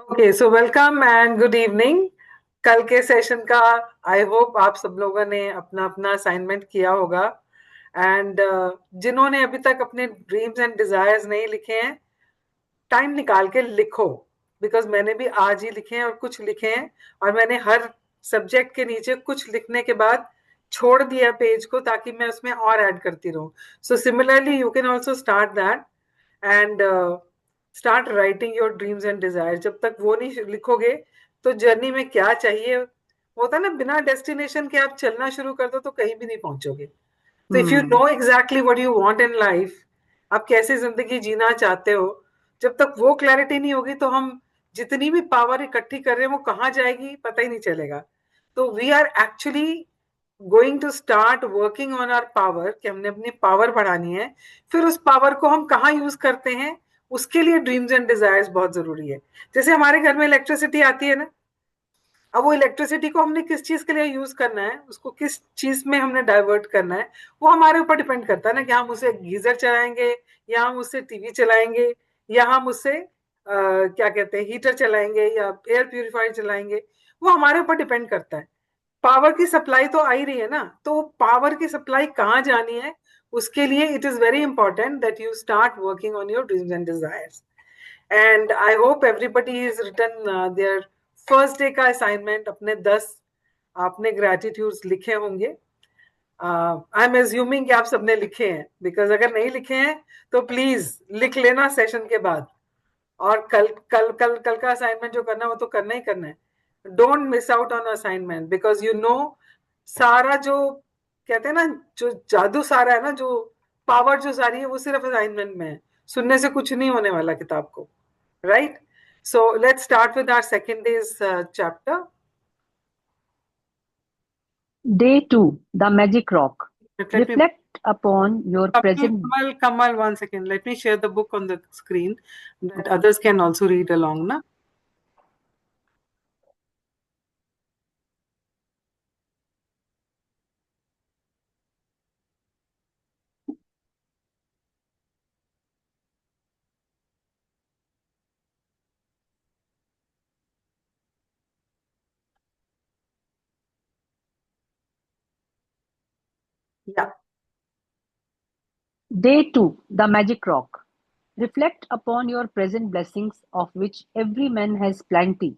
Okay, so welcome and good evening. कल के session का आई होप आप सब लोगों ने अपना अपना असाइनमेंट किया होगा। एंड जिन्होंने अभी तक अपने ड्रीम्स एंड डिजायर्स नहीं लिखे हैं, टाइम निकाल के लिखो। बिकॉज मैंने भी आज ही लिखे हैं और कुछ लिखे हैं, और मैंने हर सब्जेक्ट के नीचे कुछ लिखने के बाद छोड़ दिया पेज को, ताकि मैं उसमें और ऐड करती रहूं। So similarly you can also start that and start writing your dreams and desire. जब तक वो नहीं लिखोगे तो जर्नी में क्या चाहिए, वो होता है ना, बिना डेस्टिनेशन के आप चलना शुरू कर दो तो कहीं भी नहीं पहुंचोगे। तो if you hmm. Know exactly what you want in life, आप कैसे जिंदगी जीना चाहते हो, जब तक वो क्लैरिटी नहीं होगी तो हम जितनी भी पावर इकट्ठी कर रहे हैं वो कहाँ जाएगी पता ही नहीं चलेगा। तो we are actually going to start working on our power, कि हमने अपनी पावर बढ़ानी है। फिर उस पावर को हम कहाँ यूज करते हैं, उसके लिए ड्रीम्स एंड डिजायर्स बहुत जरूरी है। जैसे हमारे घर में इलेक्ट्रिसिटी आती है ना, अब वो इलेक्ट्रिसिटी को हमने किस चीज के लिए यूज करना है, उसको किस चीज में हमने डाइवर्ट करना है, वो हमारे ऊपर डिपेंड करता है ना, कि हम उसे गीजर चलाएंगे, या हम उससे टीवी चलाएंगे, या हम उससे क्या कहते हैं, हीटर चलाएंगे, या एयर प्यूरिफायर चलाएंगे। वो हमारे ऊपर डिपेंड करता है। पावर की सप्लाई तो आ ही रही है ना, तो पावर की सप्लाई कहाँ जानी है, उसके लिए it is very important that you start working on your dreams and desires. And I hope everybody is written their first day का असाइनमेंट। अपने 10 आपने ग्रेटिट्यूड्स लिखे होंगे। आई एम एज्यूमिंग कि आप सबने लिखे हैं, बिकॉज अगर नहीं लिखे हैं तो प्लीज लिख लेना सेशन के बाद। और कल कल कल कल का असाइनमेंट जो करना है वो तो करना ही करना है। Don't miss out on assignment, because you know, सारा जो कहते हैं ना, जो जादू सारा है ना, जो पावर जो सारी है वो सिर्फ असाइनमेंट में है। सुनने से कुछ नहीं होने वाला किताब को, right? So let's start with our second day's chapter. Day 2, The Magic Rock. Let me, Reflect upon your present. Kamal, 1 second. Let me share the book on the screen that others can also read along, na? Yeah. Day 2, The Magic Rock. Reflect upon your present blessings, of which every man has plenty,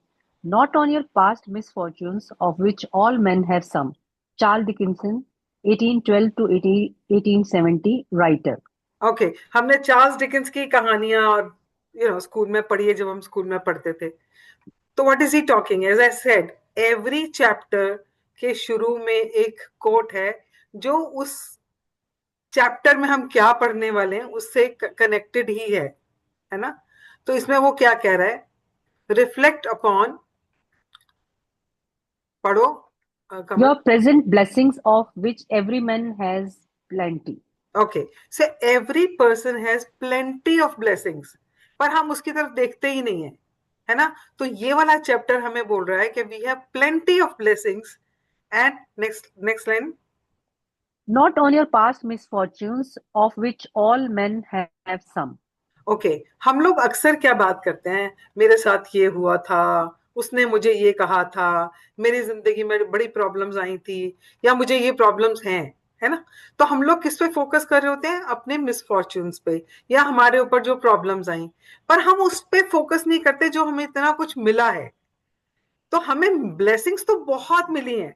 not on your past misfortunes, of which all men have some. Charles Dickinson, 1812 to 1870, writer. Okay, हमने Charles Dickens की कहानियां और school में पढ़ी है, जब हम school में पढ़ते थे। तो what is he talking, as I said, every chapter के शुरू में एक कोट है जो उस चैप्टर में हम क्या पढ़ने वाले हैं उससे कनेक्टेड ही है ना? तो इसमें वो क्या कह रहा है, रिफ्लेक्ट अपॉन, पढ़ो Kamal. Your present blessings, of which every man has plenty. Okay, say every person has plenty of blessings, पर हम उसकी तरफ देखते ही नहीं है ना? तो ये वाला चैप्टर हमें बोल रहा है कि we have plenty of blessings. And next next line. Not on your past misfortunes, of which all men have some. Okay, हम लोग अक्सर क्या बात करते हैं, मेरे साथ ये हुआ था, उसने मुझे ये कहा था, मेरी जिंदगी में बड़ी प्रॉब्लम्स आई थी, या मुझे ये प्रॉब्लम्स हैं, है ना? तो हम लोग किस पे फोकस कर रहे होते हैं, अपने मिसफॉर्च्यून्स पे, या हमारे ऊपर जो प्रॉब्लम्स आई। पर हम उस पे फोकस नहीं करते जो हमें इतना कुछ मिला है। तो हमें ब्लेसिंग्स तो बहुत मिली हैं,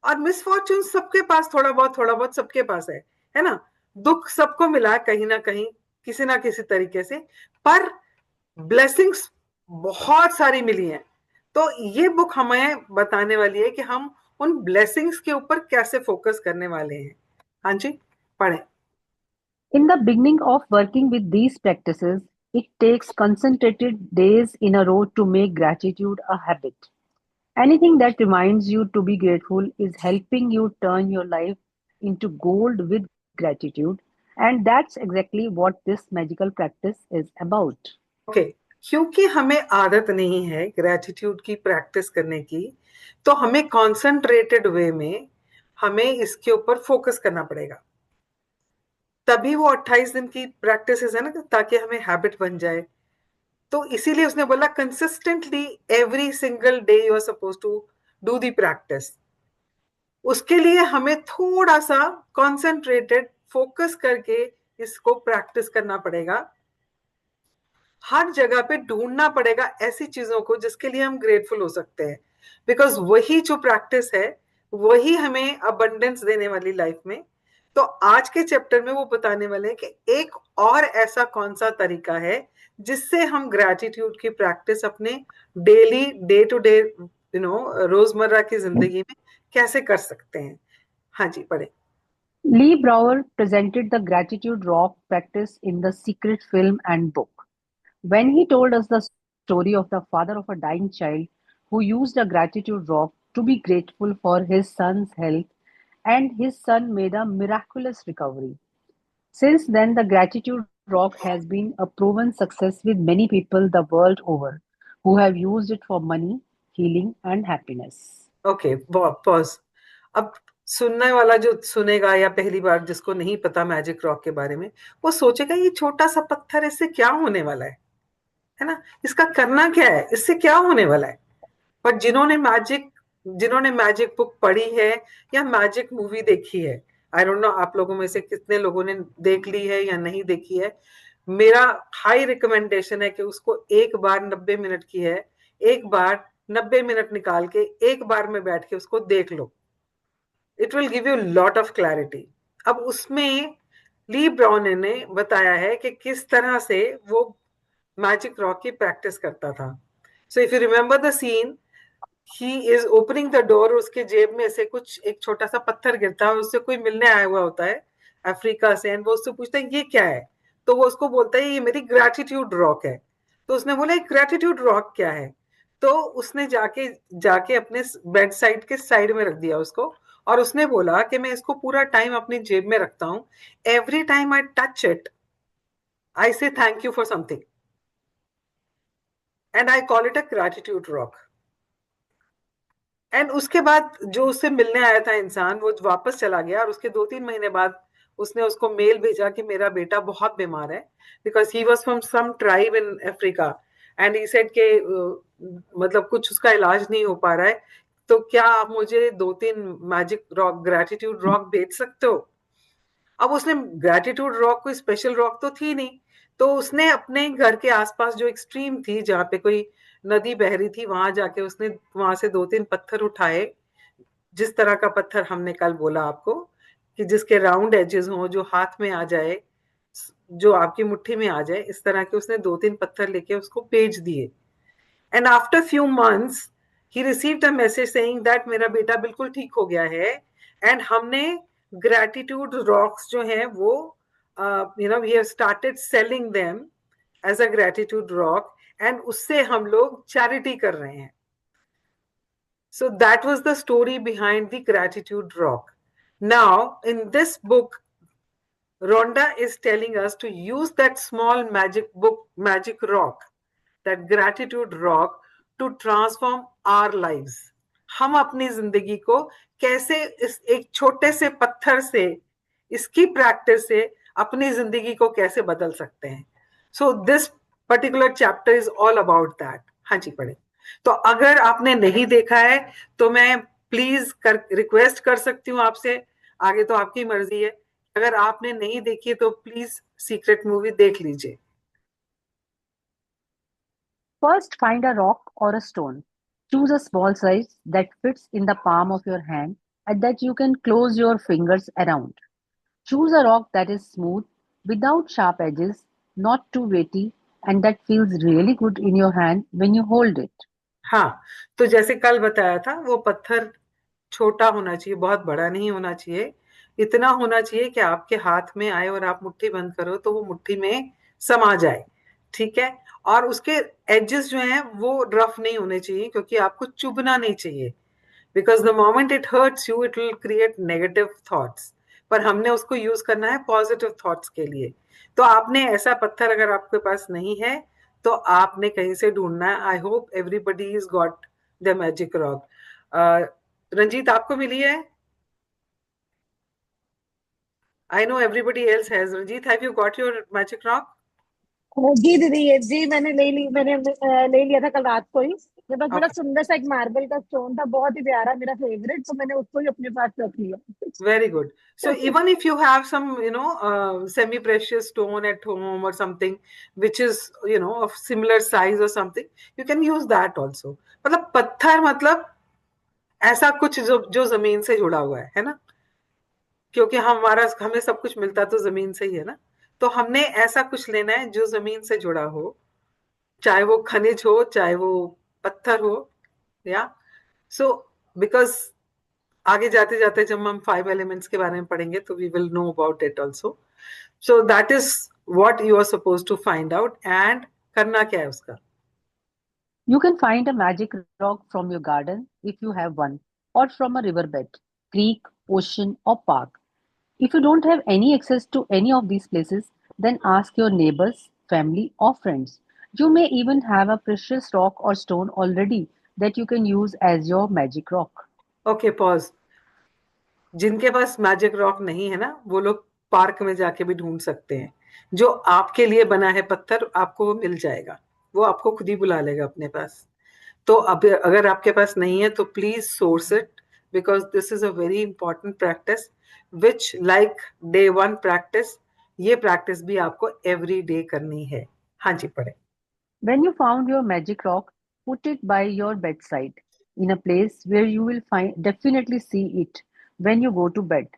और मिसफॉर्च्यून सबके पास थोड़ा बहुत सबके पास है ना? दुख सबको मिला है कहीं ना कहीं, किसी ना किसी तरीके से। पर ब्लेसिंग्स बहुत सारी मिली हैं। तो ये बुक हमें बताने वाली है कि हम उन ब्लेसिंग्स के ऊपर कैसे फोकस करने वाले हैं। हाँ जी, पढ़ें। In the beginning of working with these practices, it takes concentrated days in a row to make gratitude a habit. Anything that reminds you to be grateful is helping you turn your life into gold with gratitude, and that's exactly what this magical practice is about. Okay, क्योंकि हमें आदत नहीं है gratitude की practice करने की, तो हमें कॉन्सेंट्रेटेड वे में हमें इसके ऊपर फोकस करना पड़ेगा। तभी वो 28 दिन की प्रैक्टिस है ना, ताकि हमें हैबिट बन जाए। तो इसीलिए उसने बोला consistently every single day you are suppose to do the practice. उसके लिए हमें थोड़ा सा कॉन्सेंट्रेटेड फोकस करके इसको प्रैक्टिस करना पड़ेगा। हर जगह पे ढूंढना पड़ेगा ऐसी चीजों को जिसके लिए हम ग्रेटफुल हो सकते हैं, बिकॉज वही जो प्रैक्टिस है वही हमें अबंडेंस देने वाली लाइफ में। तो आज के चैप्टर में वो बताने वाले हैं कि एक और ऐसा कौन सा तरीका है जिससे हम ग्रेटिट्यूड की प्रैक्टिस अपने डेली डे टू डे रोजमर्रा की जिंदगी में कैसे कर सकते हैं। हाँ जी, पढ़े। Lee Brower presented the gratitude rock practice in The Secret film and book. When he told us the story of the father of a dying child who used a gratitude rock to be grateful for his son's health, and his son made a miraculous recovery. Since then, the gratitude rock has been a proven success with many people the world over who have used it for money, healing, and happiness. Okay, pause. अब सुनने वाला जो सुनेगा या पहली बार जिसको नहीं पता मैजिक रॉक के बारे में, वो सोचेगा ये छोटा सा पत्थर, इससे क्या होने वाला है ना, इसका करना क्या है, इससे क्या होने वाला है। पर जिन्होंने मैजिक बुक पढ़ी है या मैजिक मूवी देखी है, आई डोंट नो आप लोगों में से कितने लोगों ने देख ली है या नहीं देखी है, मेरा हाई रिकमेंडेशन है कि उसको एक बार 90 मिनट की है, एक बार 90 मिनट निकाल के एक बार में बैठ के उसको देख लो। It will give you lot of clarity. अब उसमें ली ब्राउन ने बताया है कि किस तरह से वो मैजिक रॉक की प्रैक्टिस करता था। So if you remember the scene, he is opening the door, उसके जेब में से कुछ एक छोटा सा पत्थर गिरता है, उससे कोई मिलने आया हुआ होता है अफ्रीका से, एंड वो उससे पूछता है ये क्या है, तो वो उसको बोलता है ये मेरी ग्रेटिट्यूड रॉक है। तो उसने बोला ग्रेटिट्यूड रॉक क्या है, तो उसने जाके जाके अपने बेड साइड के साइड में रख दिया उसको, और उसने बोला कि मैं इसको पूरा टाइम अपनी जेब में रखता हूँ, every time I touch it I say thank you for something and I call it a gratitude rock. And उसके बाद जो उससे मिलने आया था इंसान वो वापस चला गया, और उसके 2-3 महीने बाद उसने उसको मेल भेजा कि मेरा बेटा बहुत बीमार है, because he was from some tribe in Africa, and he said के मतलब कुछ उसका इलाज नहीं हो पा रहा है, तो क्या आप मुझे 2-3 मैजिक रॉक ग्रेटिट्यूड रॉक भेज सकते हो। अब उसने ग्रेटिट्यूड रॉक कोई स्पेशल रॉक तो थी नहीं, तो उसने अपने घर के आसपास जो एक स्ट्रीम थी जहाँ पे कोई नदी बह रही थी, वहां जाके उसने वहां से 2-3 पत्थर उठाए, जिस तरह का पत्थर हमने कल बोला आपको, कि जिसके राउंड एजेस हो, जो हाथ में आ जाए, जो आपकी मुट्ठी में आ जाए, इस तरह के उसने 2-3 पत्थर लेके उसको बेच दिए। And after few months he received a message saying that मेरा बेटा बिल्कुल ठीक हो गया है, एंड हमने ग्रेटिट्यूड रॉक्स जो हैं वो we have started selling them as a gratitude rock, and उससे हम लोग चैरिटी कर रहे हैं। So that was the story behind the gratitude rock. Now, in this book, Rhonda is telling us to use that small magic rock, that gratitude rock, to transform our lives. हम अपनी जिंदगी को कैसे इस एक छोटे से पत्थर से, इसकी प्रैक्टिस से अपनी जिंदगी को कैसे बदल सकते हैं। So this particular chapter is all about that. हाँ जी, पढ़े। तो अगर आपने नहीं देखा है तो मैं प्लीज रिक्वेस्ट कर सकती हूँ आपसे, आगे तो आपकी मर्जी है, अगर आपने नहीं देखी तो प्लीज सीक्रेट मूवी देख लीजिए। First, find a rock or a stone. Choose a small size that fits in the palm of your hand and that you can close your fingers around. Choose a rock that is smooth, without sharp edges, not too weighty, and that feels really good in your hand when you hold it. हाँ, तो जैसे कल बताया था, वो पत्थर छोटा होना चाहिए, बहुत बड़ा नहीं होना चाहिए, इतना होना चाहिए कि आपके हाथ में आए और आप मुट्ठी बंद करो तो वो मुट्ठी में समा जाए। ठीक है, और उसके एजेस जो हैं वो रफ नहीं होने चाहिए, क्योंकि आपको चुभना नहीं चाहिए, because the moment it hurts you it will create negative thoughts, पर हमने उसको यूज करना है पॉजिटिव थॉट्स के लिए। तो आपने ऐसा पत्थर अगर आपके पास नहीं है तो आपने कहीं से ढूंढना है। I hope everybody is got the magic rock. Ranjit, आपको मिली है? I know everybody else has. Ranjit, have you got your magic rock? जी दीदी, ये जी मैंने ले ली, मैंने ले लिया था कल रात को ही। मेरे पास बड़ा ओके, सुंदर सा एक मार्बल का स्टोन था, बहुत ही प्यारा, मेरा फेवरेट, तो मैंने उसको ही अपने पास रख लिया। very good. So even if you have some, semi-precious stone at home or something which is, of similar size or something, you can use that also. मतलब पत्थर मतलब ऐसा कुछ जो जो जमीन से जुड़ा हुआ है ना? क्योंकि हमें सब कुछ मिलता तो जमीन से ही है ना? तो हमने ऐसा कुछ लेना है जो जमीन से जुड़ा हो, चाहे वो खनिज हो, चाहे वो पत्थर हो, या सो बिकॉज आगे जाते जाते जब हम 5 एलिमेंट्स के बारे में पढ़ेंगे तो we will know about it also. So that is what you are suppose to find out. And करना क्या है उसका? You can find a magic rock from your garden if you have one, or from a riverbed, creek, ocean, or park. If you don't have any access to any of these places, then ask your neighbors, family, or friends. You may even have a precious rock or stone already that you can use as your magic rock. Okay, pause. जिनके पास magic rock नहीं है ना, वो लोग park में जाके भी ढूंढ सकते हैं. जो आपके लिए बना है पत्थर, आपको वो मिल जाएगा. वो आपको खुद ही बुला लेगा अपने पास. तो अब अगर आपके पास नहीं है तो please source it, because this is a very important practice which like day one practice, ये प्रैक्टिस भी आपको एवरी डे करनी है. हाँ जी, पढ़े. When you found your magic rock, put it by your bedside, in a place where you will definitely see it when you go to bed.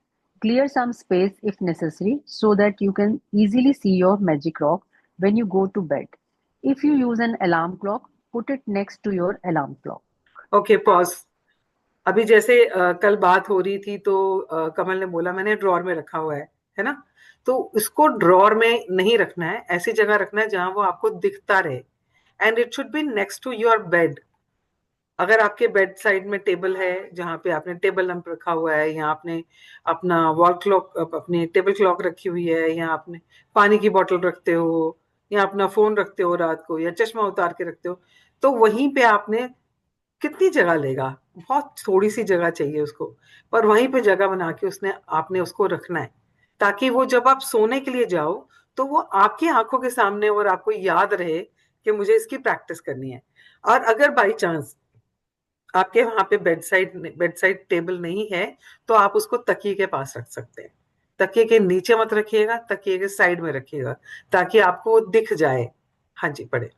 Clear some space if necessary so that you can easily see your magic rock when you go to bed. If you use an alarm clock, put it next to your alarm clock. Okay, pause. अभी जैसे कल बात हो रही थी तो कमल ने बोला मैंने ड्रॉर में रखा हुआ है ना? तो इसको ड्रॉर में नहीं रखना है, ऐसी जगह रखना है जहां वो आपको दिखता रहे. And it should be next to your bed. अगर आपके बेड साइड में टेबल है जहाँ पे आपने टेबल लैंप रखा हुआ है, या आपने अपना वॉल क्लॉक, अपनी टेबल क्लॉक रखी हुई है, या आपने पानी की बोतल रखते हो, या अपना फोन रखते हो रात को, या चश्मा उतार के रखते हो, तो वहीं पे आपने कितनी जगह लेगा? बहुत थोड़ी सी जगह चाहिए उसको. पर वहीं पे जगह बना के उसने आपने उसको रखना है, ताकि वो जब आप सोने के लिए जाओ तो वो आपकी आंखों के सामने और आपको याद रहे कि मुझे इसकी प्रैक्टिस करनी है. और अगर बाई चांस आपके वहां पे बेड साइड टेबल नहीं है, तो आप उसको तकिए के पास रख सकते हैं. तकिए के नीचे मत रखिएगा, तकिए के साइड में रखिएगा, ताकि आपको वो दिख जाए. हाँ जी, पढ़े.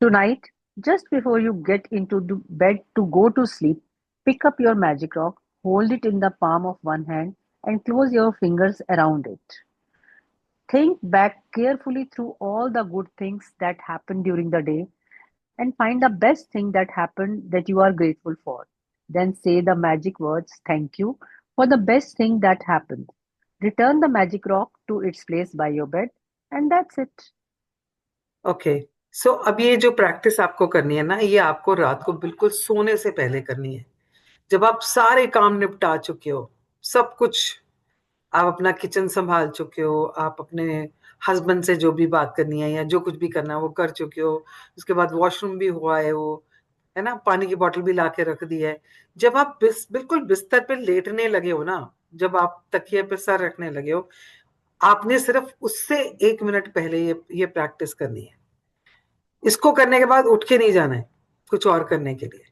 Tonight, just before you get into bed to go to sleep, pick up your magic rock, hold it in the palm of one hand, and close your fingers around it. Think back carefully through all the good things that happened during the day and find the best thing that happened that you are grateful for. Then say the magic words thank you for the best thing that happened. Return the magic rock to its place by your bed, and that's it. Okay. So अब ये जो practice आपको करनी है ना, ये आपको रात को बिल्कुल सोने से पहले करनी है. जब आप सारे काम निपटा चुके हो, सब कुछ, आप अपना किचन संभाल चुके हो, आप अपने हस्बैंड से जो भी बात करनी है या जो कुछ भी करना है वो कर चुके हो, उसके बाद वॉशरूम भी हुआ है वो, है ना, पानी की बोतल भी ला के रख दी है. जब आप बिल्कुल बिस्तर पे लेटने लगे हो ना, जब आप तकिए पे सर रखने लगे हो, आपने सिर्फ उससे 1 मिनट पहले ये प्रैक्टिस करनी है. इसको करने के बाद उठ के नहीं जाना है कुछ और करने के लिए.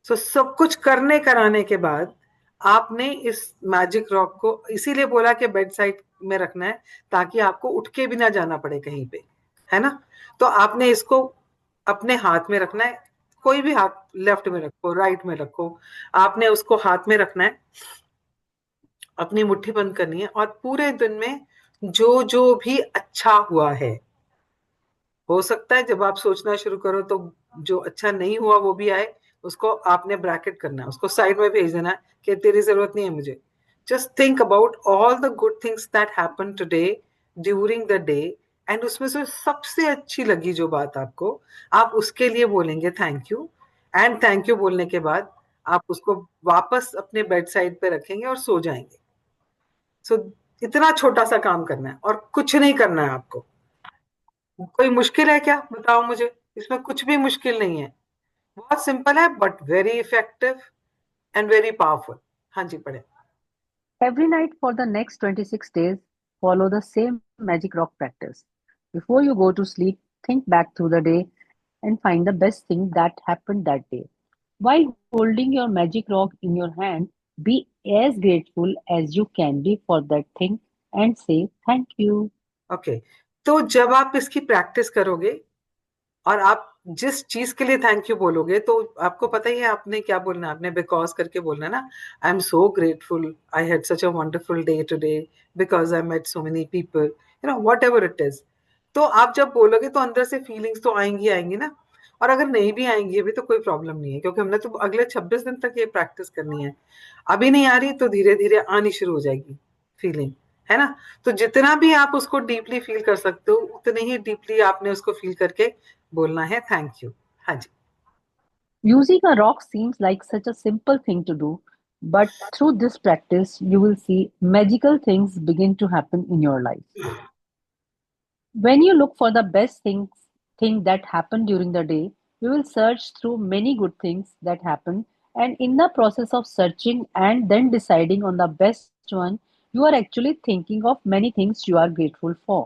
सो सब कुछ करने कराने के बाद आपने इस मैजिक रॉक को इसीलिए बोला कि बेड साइड में रखना है, ताकि आपको उठ के भी ना जाना पड़े कहीं पे, है ना? तो आपने इसको अपने हाथ में रखना है. कोई भी हाथ, लेफ्ट में रखो, राइट में रखो, आपने उसको हाथ में रखना है, अपनी मुट्ठी बंद करनी है, और पूरे दिन में जो जो भी अच्छा हुआ है, हो सकता है जब आप सोचना शुरू करो तो जो अच्छा नहीं हुआ वो भी आए, उसको आपने ब्रैकेट करना है, उसको साइड में भेज देना है कि तेरी जरूरत नहीं है मुझे. Just think about all the good things that happen today during the day, and उसमें से सबसे अच्छी लगी जो बात आपको, आप उसके लिए बोलेंगे thank you. And thank you बोलने के बाद आप उसको वापस अपने बेड साइड पे रखेंगे और सो जाएंगे. सो इतना छोटा सा काम करना है और कुछ नहीं करना है आपको. कोई मुश्किल है क्या, बताओ मुझे? इसमें कुछ भी मुश्किल नहीं है. बहुत सिंपल है, but very effective and very powerful. हाँ जी, पढ़े. Every night for the next 26 days, follow the same magic rock practice. Before you go to sleep, think back through the day and find the best thing that happened that day. While holding your magic rock in your hand, be as grateful as you can be for that thing and say thank you. Okay, तो जब आप इसकी practice करोगे और आप जिस चीज के लिए थैंक यू बोलोगे, तो आपको पता ही है आपने क्या बोलना है। आपने बिकॉज करके बोलना है ना, I am so grateful, I had such a wonderful day today because I met so many people, whatever it is. तो आप जब बोलोगे तो अंदर से फीलिंग्स तो आएंगी आएंगी ना। और अगर नहीं भी आएंगी अभी तो कोई प्रॉब्लम नहीं है, क्योंकि हमने तो अगले 26 दिन तक ये प्रैक्टिस करनी है। अभी नहीं आ रही तो धीरे धीरे आनी शुरू हो जाएगी फीलिंग, है ना। तो जितना भी आप उसको डीपली फील कर सकते हो, उतने ही डीपली आपने उसको फील करके बोलना है थैंक यू। हाँ जी। Using a rock seems like such a simple thing to do, but through this practice, you will see magical things begin to happen in your life. When you look for the thing that happened during the day, you will search through many good things that happened, and in the process of searching and then deciding on the best one, you are actually thinking of many things you are grateful for.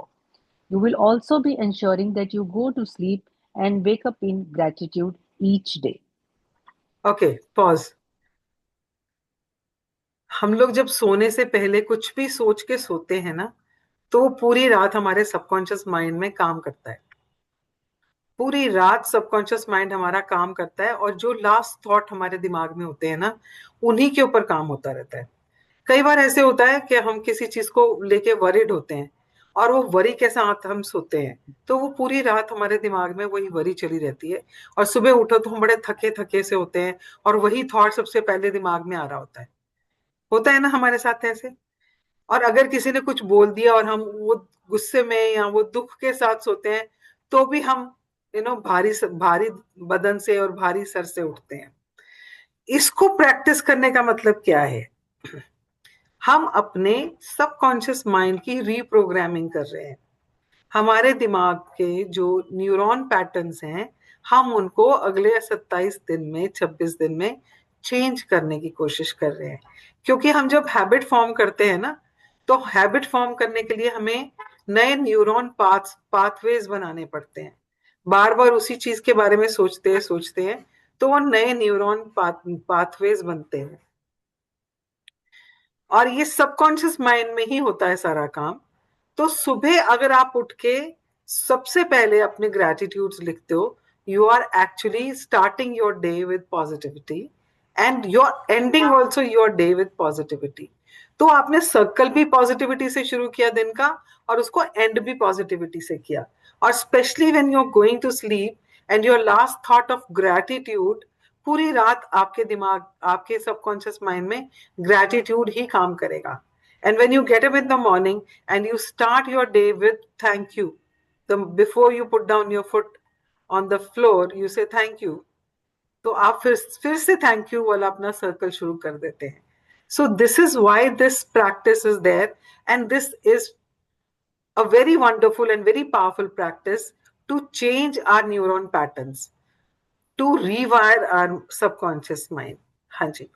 You will also be ensuring that you go to sleep and wake up in gratitude each day. Okay, pause. हम लोग जब सोने से पहले कुछ भी सोच के सोते हैं ना, तो वो पूरी रात हमारे सबकॉन्शियस माइंड में काम करता है। पूरी रात सबकॉन्शियस माइंड हमारा काम करता है, और जो लास्ट थॉट हमारे दिमाग में होते हैं ना, उन्हीं के ऊपर काम होता रहता है। कई बार ऐसे होता है कि हम किसी चीज को लेके वरिड होते हैं, और वो वरी के साथ हम सोते हैं, तो वो पूरी रात हमारे दिमाग में वही वरी चली रहती है। और सुबह उठो तो हम बड़े थके थके से होते हैं, और वही थॉट सबसे पहले दिमाग में आ रहा होता है ना हमारे साथ ऐसे। और अगर किसी ने कुछ बोल दिया और हम वो गुस्से में या वो दुख के साथ सोते हैं, तो भी हम भारी भारी बदन से और भारी सर से उठते हैं। इसको प्रैक्टिस करने का मतलब क्या है? हम अपने सबकॉन्शियस माइंड की रीप्रोग्रामिंग कर रहे हैं। हमारे दिमाग के जो न्यूरॉन पैटर्न्स हैं, हम उनको अगले 27 दिन में, 26 दिन में चेंज करने की कोशिश कर रहे हैं। क्योंकि हम जब हैबिट फॉर्म करते हैं ना, तो हैबिट फॉर्म करने के लिए हमें नए न्यूरॉन पाथवेज बनाने पड़ते हैं। बार बार उसी चीज के बारे में सोचते हैं, तो वो नए न्यूरॉन पाथवेज बनते हैं। और ये सबकॉन्शियस माइंड में ही होता है सारा काम। तो सुबह अगर आप उठ के सबसे पहले अपने ग्रेटिट्यूड्स लिखते हो, you are actually starting your day with positivity, and your ending also your day with positivity. तो आपने सर्कल भी पॉजिटिविटी से शुरू किया दिन का, और उसको एंड भी पॉजिटिविटी से किया। और specially when you are going to sleep and your last thought of gratitude, पूरी रात आपके दिमाग, आपके सबकॉन्शियस माइंड में ग्रेटिट्यूड ही काम करेगा। And when you get up in the morning and you start your day with thank you, before you put down your foot on the floor, you say thank you. तो आप फिर से thank you वाला अपना circle शुरू कर देते हैं। So this is why this practice is there, and this is a very wonderful and very powerful practice to change our neuron patterns, to rewire our subconscious mind. हाँ जी।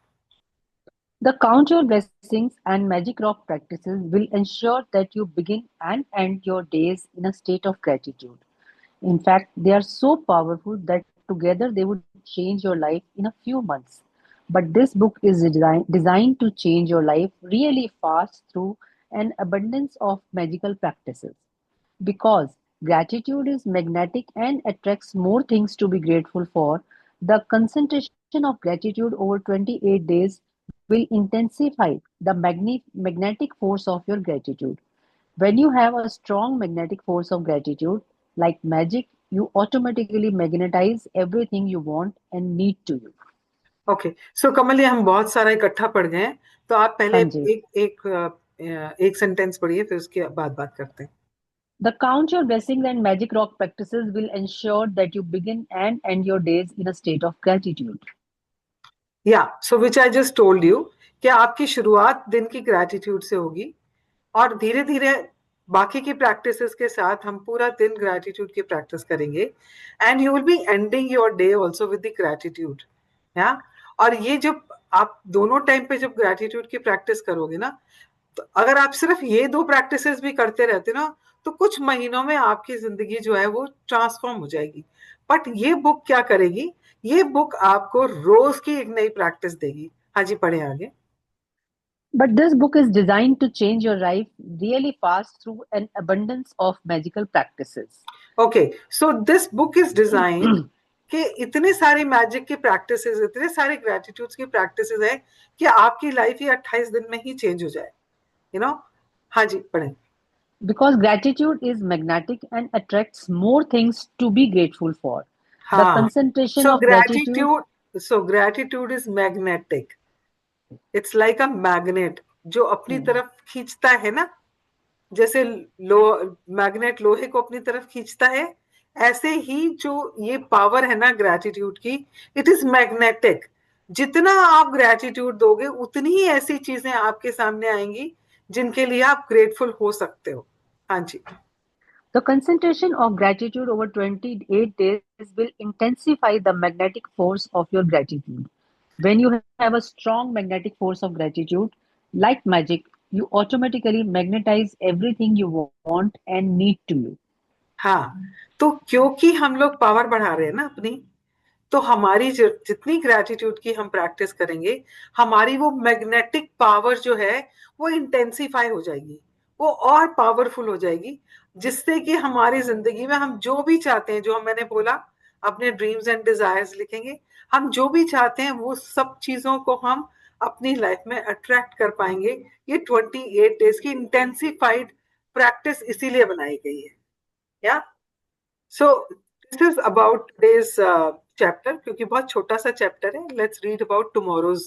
The Count Your Blessings and Magic Rock practices will ensure that you begin and end your days in a state of gratitude. In fact, they are so powerful that together they would change your life in a few months. But this book is designed to change your life really fast through an abundance of magical practices. Because gratitude is magnetic and attracts more things to be grateful for, the concentration of gratitude over 28 days will intensify the magnetic force of your gratitude. When you have a strong magnetic force of gratitude, like magic, you automatically magnetize everything you want and need to you. Okay, so Kamal, ये हम बहुत सारा इकट्ठा पढ़ गए हैं, तो आप पहले हाँ जी। एक सेंटेंस पढ़िए, फिर उसके बाद बात करते हैं। The Count Your Blessings and Magic Rock practices will ensure that you begin and end your days in a state of gratitude. या सो विच आई जस्ट टोल्ड यू, कि आपकी शुरुआत दिन की ग्रेटिट्यूड से होगी, और धीरे धीरे बाकी की प्रैक्टिसेस के साथ हम पूरा दिन ग्रेटिट्यूड की प्रैक्टिस करेंगे, and you will be ending your day also with the gratitude. या और ये जब आप दोनों टाइम पे जब ग्रेटिट्यूड की प्रैक्टिस करोगे ना, तो अगर आप सिर्फ ये 2 प्रैक्टिसेस भी करते रहते ना, तो कुछ महीनों में आपकी जिंदगी जो है वो ट्रांसफॉर्म हो जाएगी। बट ये बुक क्या करेगी, ये बुक आपको रोज की एक नई प्रैक्टिस देगी। हाँ जी, पढ़े आगे। But this book is designed to change your life really fast through an abundance of magical practices. Okay, so this book is designed कि इतने सारे मैजिक की प्रैक्टिसेस, इतने सारे ग्रेटिट्यूड्स की प्रैक्टिसेस है कि आपकी लाइफ ये 28 दिन में ही चेंज हो जाए, यू नो। हाँ जी, पढ़ें। Because gratitude is magnetic and attracts more things to be grateful for. The हाँ, concentration so of gratitude. Gratitude is magnetic. It's like a magnet जो अपनी Hmm. तरफ खींचता है ना, जैसे लो मैग्नेट लोहे को अपनी तरफ खींचता है, ऐसे ही जो ये पावर है ना ग्रेटिट्यूड की, इट इज मैग्नेटिक। जितना आप ग्रेटिट्यूड दोगे उतनी ही ऐसी चीजें आपके सामने आएंगी जिनके लिए आप ग्रेटफुल हो सकते हो। हाँ जी। The concentration of gratitude over 28 days will intensify the magnetic force of your gratitude. When you have a strong magnetic force of gratitude, like magic, you automatically magnetize everything you want and need to you. हाँ, तो क्योंकि हम लोग power बढ़ा रहे हैं ना अपनी, तो हमारी जितनी ग्रेटिट्यूड की हम प्रैक्टिस करेंगे, हमारी वो मैग्नेटिक पावर जो है वो इंटेंसिफाई हो जाएगी, वो और पावरफुल हो जाएगी, जिससे कि हमारी जिंदगी में हम जो भी चाहते हैं, जो मैंने बोला अपने ड्रीम्स एंड डिजायर्स लिखेंगे, हम जो भी चाहते हैं वो सब चीजों को हम अपनी लाइफ में अट्रैक्ट कर पाएंगे। ये 28 डेज की इंटेंसिफाइड प्रैक्टिस इसीलिए बनाई गई है। या सो this is about today's chapter, क्योंकि बहुत छोटा सा चैप्टर है। Let's read about tomorrow's.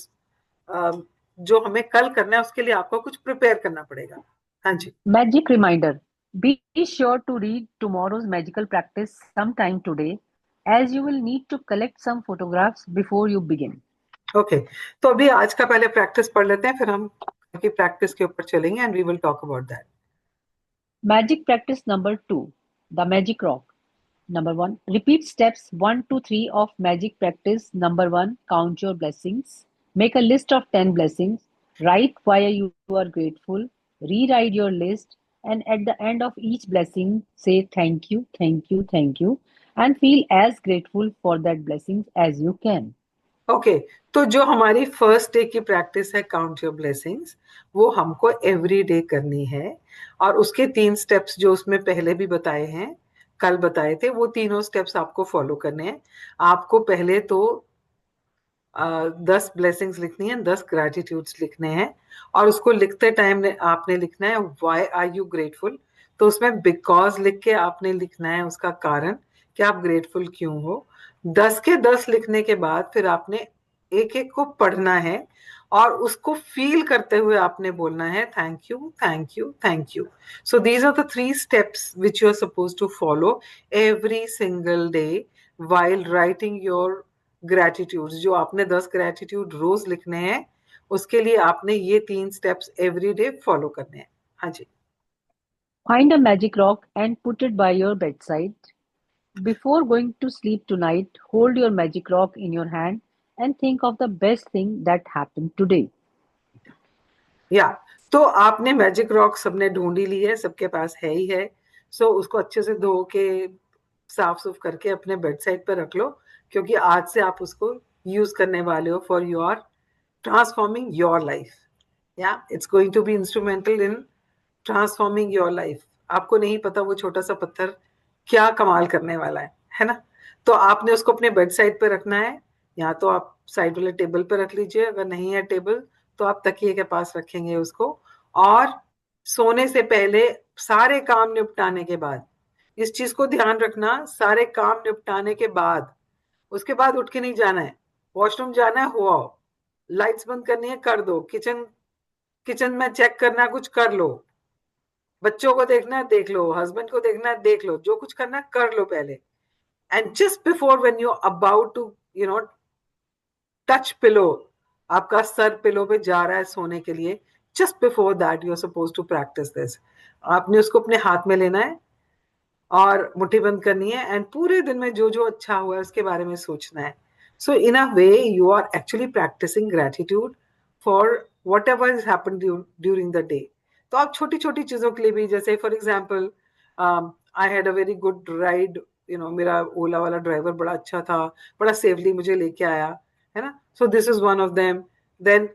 जो हमें कल करना है उसके लिए आपको कुछ प्रिपेयर करना पड़ेगा। हाँ जी। Magic reminder. Be sure to read tomorrow's magical practice sometime today, as you will need to collect some photographs before you begin. Okay, तो अभी आज का पहले प्रैक्टिस पढ़ लेते हैं, फिर हम की प्रैक्टिस के ऊपर चलेंगे and we will talk about that. Magic practice number 2. The Magic Rock. Number 1. Repeat steps 1 to 3 of magic practice. Number 1. Count your blessings. Make a list of 10 blessings. Write why you are grateful. Rewrite your list. And at the end of each blessing, say thank you, thank you, thank you. And feel as grateful for that blessings as you can. Okay, तो जो हमारी first day की practice है count your blessings, वो हमको every day करनी है। और उसके 3 स्टेप्स जो उसमें पहले भी बताए हैं, कल बताए थे, वो तीनों स्टेप्स आपको फॉलो करने हैं। आपको पहले तो 10 ब्लेसिंग्स लिखनी है, 10 ग्रेटिट्यूड्स लिखने हैं, और उसको लिखते टाइम आपने लिखना है व्हाई आर यू ग्रेटफुल। तो उसमें बिकॉज लिख के आपने लिखना है उसका कारण कि आप ग्रेटफुल क्यों हो। 10 के 10 लिखने के बाद फिर आपने एक एक को पढ़ना है और उसको फील करते हुए आपने बोलना है thank you, thank you, thank you. So these are the 3 steps which you are suppose to follow every single day while writing your gratitude. जो आपने 10 ग्रेटिट्यूड रोज लिखने हैं, उसके लिए आपने ये 3 स्टेप्स एवरी डे फॉलो करने हैं। हाँ जी। Find a magic rock and put it by your bedside. Before going to sleep tonight, hold your magic rock in your hand and think of the best thing that happened today. या तो आपने magic rock सबने ढूंढ ही ली है, सबके पास है ही है। सो उसको अच्छे से धो के साफ सुफ करके अपने बेड साइड पर रख लो, क्योंकि आज से आप उसको यूज करने वाले हो for your transforming your life. या it's going to be instrumental in transforming your life. आपको नहीं पता वो छोटा सा पत्थर क्या कमाल करने वाला है ना। तो आपने उसको अपने बेड साइड पे रखना है, या तो आप साइड वाले टेबल पे रख लीजिए, अगर नहीं है टेबल तो आप तकिए के पास रखेंगे उसको। और सोने से पहले सारे काम निपटाने के बाद, इस चीज को ध्यान रखना, सारे काम निपटाने के बाद उसके बाद उठ के नहीं जाना है। वॉशरूम जाना है, हो आओ। लाइट्स बंद करनी है, कर दो। किचन किचन में चेक करना है, कुछ कर लो। बच्चों को देखना है, देख लो। हस्बैंड को देखना है, देख लो। जो कुछ करना है कर लो पहले। And just before when you about to touch pillow, आपका सर पिलो पे जा रहा है सोने के लिए, just before that you are suppose to practice this. आपने उसको अपने हाथ में लेना है और मुट्ठी बंद करनी है, एंड पूरे दिन में जो जो अच्छा हुआ है उसके बारे में सोचना है। So in a way you are actually practising gratitude for whatever is happen during the day. तो आप छोटी छोटी चीजों के लिए भी, जैसे for example I had a very good ride, मेरा ओला वाला ड्राइवर बड़ा अच्छा था, बड़ा सेफली मुझे लेके आया, है ना, so this is one of them. Then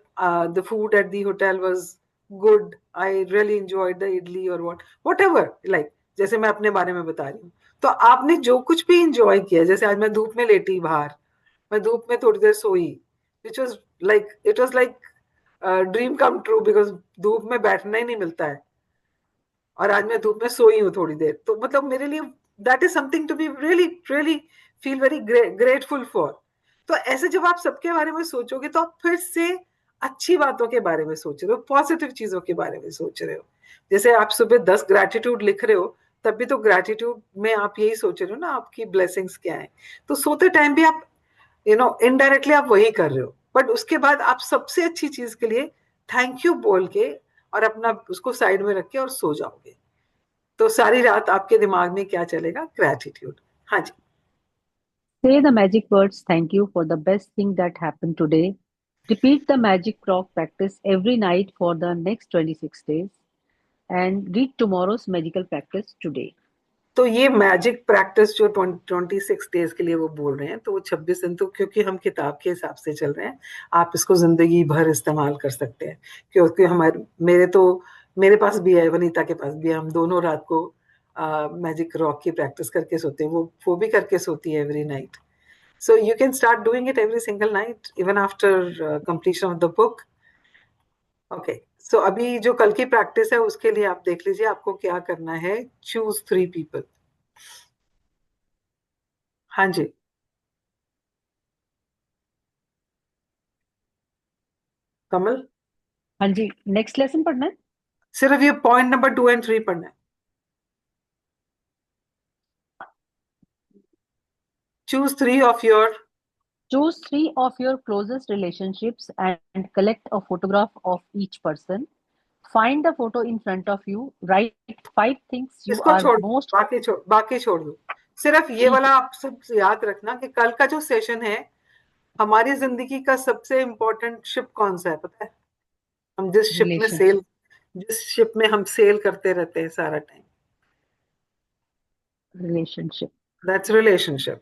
the food at the hotel was good, I really enjoyed the idli और वॉट एवर, लाइक जैसे मैं अपने बारे में बता रही हूँ. तो आपने जो कुछ भी इंजॉय किया, जैसे आज मैं धूप में लेटी बाहर, मैं धूप में थोड़ी देर सोई, which was like, it was like dream come true, because धूप में बैठना ही नहीं मिलता है, और आज मैं धूप में सोई हूँ थोड़ी देर, तो मतलब मेरे लिए that is something to be really really feel very grateful for. तो ऐसे जब आप सबके बारे में सोचोगे तो आप फिर से अच्छी बातों के बारे में सोच रहे हो, पॉजिटिव चीजों के बारे में सोच रहे हो. जैसे आप सुबह 10 ग्रेटिट्यूड लिख रहे हो, तब भी तो ग्रेटिट्यूड में आप यही सोच रहे हो ना, आपकी ब्लेसिंग्स क्या है. तो सोते टाइम भी आप इनडायरेक्टली आप वही कर रहे हो, बट उसके बाद आप सबसे अच्छी चीज के लिए थैंक यू बोल के और अपना उसको साइड में रख के और सो जाओगे, तो सारी रात आपके दिमाग में क्या चलेगा, ग्रैटिट्यूड. हाँ जी. Say the magic words thank you for the best thing that happened today. Repeat the magic rock practice every night for the next 26 days and read tomorrow's magical practice today. तो ये magic practice जो 26 days के लिए वो बोल रहे हैं, तो वो 26 दिन, तो क्योंकि हम किताब के हिसाब से चल रहे हैं, आप इसको जिंदगी भर इस्तेमाल कर सकते हैं. क्योंकि हमारे मेरे पास भी है, वनीता के पास भी है, हम दोनों रात को मैजिक रॉक की प्रैक्टिस करके सोते हैं, वो भी करके सोती है every night. So you can start doing it every single night even after completion of the book. Okay. So अभी जो कल की प्रैक्टिस है उसके लिए आप देख लीजिए आपको क्या करना है. Choose 3 people. हाँ जी. कमल. हाँ जी, नेक्स्ट लेसन पढ़ना है. सिर्फ ये पॉइंट नंबर 2 और 3 पढ़ना है. Choose 3 of your. Choose three of your closest relationships and collect a photograph of each person. Find the photo in front of you. Write 5 things you इसको are छोड़, most. बाकी छोड़ दो. सिर्फ ये ठीक वाला है. आप सब याद रखना कि कल का जो सेशन है, हमारी जिंदगी का सबसे इम्पोर्टेंट शिप कौन सा है पता है? हम रिलेशनशिप. जिस शिप में हम सेल करते रहते हैं सारा time, relationship. That's relationship.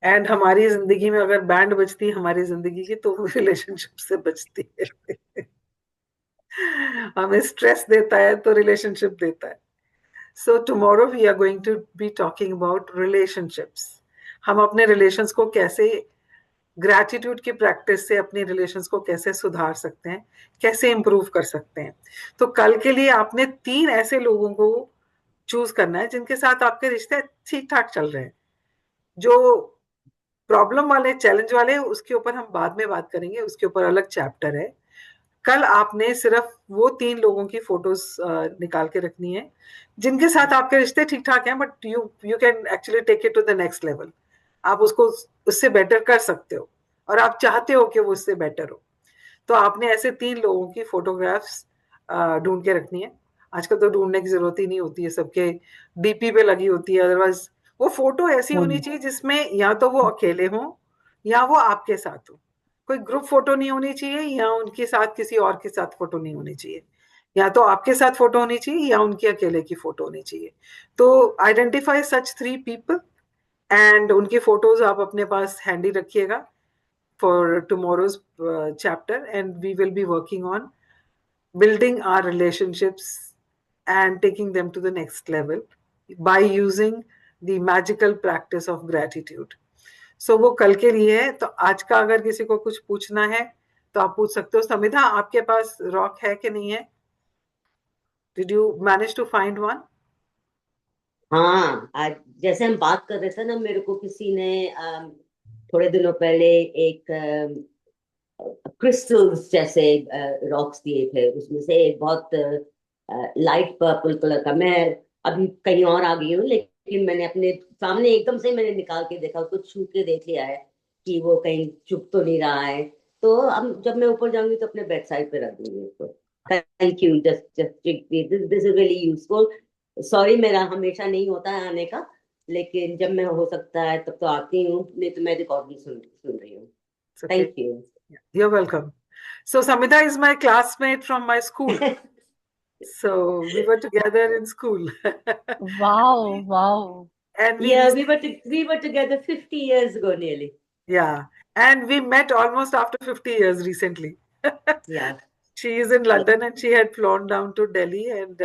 And हमारी जिंदगी में अगर बैंड बजती है हमारी जिंदगी की, तो रिलेशनशिप से बजती है. हमें स्ट्रेस देता है तो रिलेशनशिप देता है. So tomorrow we are going to be talking about relationships. हम अपने रिलेशंस को कैसे, ग्रैटिट्यूड की प्रैक्टिस से अपने रिलेशंस को कैसे सुधार सकते हैं, कैसे इंप्रूव कर सकते हैं. तो कल के लिए आपने 3 ऐसे लोगों को चूज करना है जिनके साथ आपके रिश्ते ठीक ठाक चल रहे हैं. जो प्रॉब्लम वाले, चैलेंज वाले, उसके ऊपर हम बाद में बात करेंगे, उसके ऊपर अलग चैप्टर है. कल आपने सिर्फ वो 3 लोगों की फोटोज निकाल के रखनी है जिनके साथ आपके रिश्ते ठीक ठाक हैं, but you can actually take it to the next level. आप उसको उससे बेटर कर सकते हो और आप चाहते हो कि वो उससे बेटर हो. तो आपने ऐसे 3 लोगों की फोटोग्राफ्स ढूंढ के रखनी है. आजकल तो ढूंढने की जरूरत ही नहीं होती है, सबके डीपी पे लगी होती है. अदरवाइज वो फोटो ऐसी होनी हम्म. चाहिए जिसमें या तो वो अकेले हों या वो आपके साथ हो. कोई ग्रुप फोटो नहीं होनी चाहिए, या उनके साथ किसी और के साथ फोटो नहीं होनी चाहिए. या तो आपके साथ फोटो होनी चाहिए या उनके अकेले की फोटो होनी चाहिए. तो आइडेंटिफाई सच 3 people एंड उनकी फोटोज आप अपने पास हैंडी रखिएगा for tomorrow's chapter, and we will be working on building our relationships and taking them to the next level by using the magical practice of gratitude. So वो कल के लिए है. तो आज का अगर किसी को कुछ पूछना है तो आप पूछ सकते हो. समिधा, आपके पास रॉक है कि नहीं है? Did you manage to find one? हाँ, आज जैसे हम बात कर रहे थे ना, मेरे को किसी ने थोड़े दिनों पहले एक क्रिस्टल्स जैसे रॉक्स दिए थे, उसमें से एक बहुत लाइट पर्पल कलर का। मैं अभी कहीं और आ गई हूँ, लेकिन मैंने अपने सामने एकदम से मैंने निकाल के देखा, उसको छू के देख लिया है कि वो कहीं चुप तो नहीं रहा है। तो अब जब मैं ऊपर जाऊंगी तो अपने बेड साइड पे रख दूंगी उसको। Thank you, just just this is really useful. Sorry, मेरा हमेशा नहीं होता है आने का, लेकिन जब मैं हो सकता है तब तो आती हूँ, नहीं तो मैं रिकॉर्डिंग सुन रही हूँ। Thank you. You're welcome. So Samita is my classmate from my school. So we were together in school. Wow, wow. And Yeah, we were together 50 years ago nearly. yeah, and we met almost after 50 years recently. Yeah, She is in London and she had flown down to Delhi, and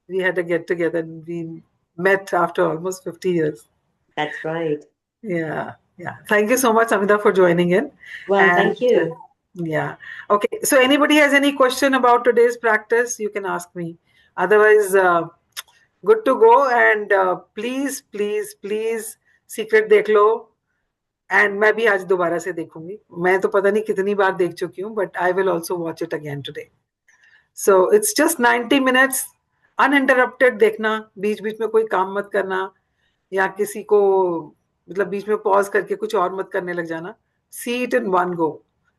we had a get together and we met after almost 50 years. that's right. Yeah, yeah. Thank you so much, Amida, for joining in. Well, And thank you. yeah. Okay. So anybody has any question about today's practice, you can ask me. Otherwise, good to go. And please, please, please, secret देख लो. And मैं भी आज दोबारा से देखूंगी. मैं तो पता नहीं कितनी बार देख चुकी हूँ, but I will also watch it again today. So it's just 90 minutes uninterrupted देखना. बीच बीच में कोई काम मत करना, या किसी को मतलब बीच में पॉज करके कुछ और मत करने लग जाना. See it in one go.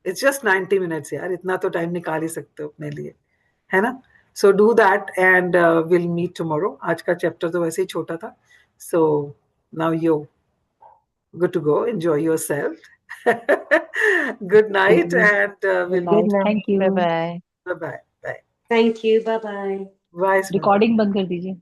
It's just 90 minutes यार. इतना तो टाइम निकाल ही सकते हो अपने लिए, है ना? So do that and will meet tomorrow. आज का चैप्टर तो वैसे ही छोटा था. So now you good to go. Enjoy yourself. Good night, and we'll Good meet. night. Thank you. Bye bye. Bye bye. Bye. Thank you. Bye bye. Bye. Smita. Recording बंद कर दीजिए.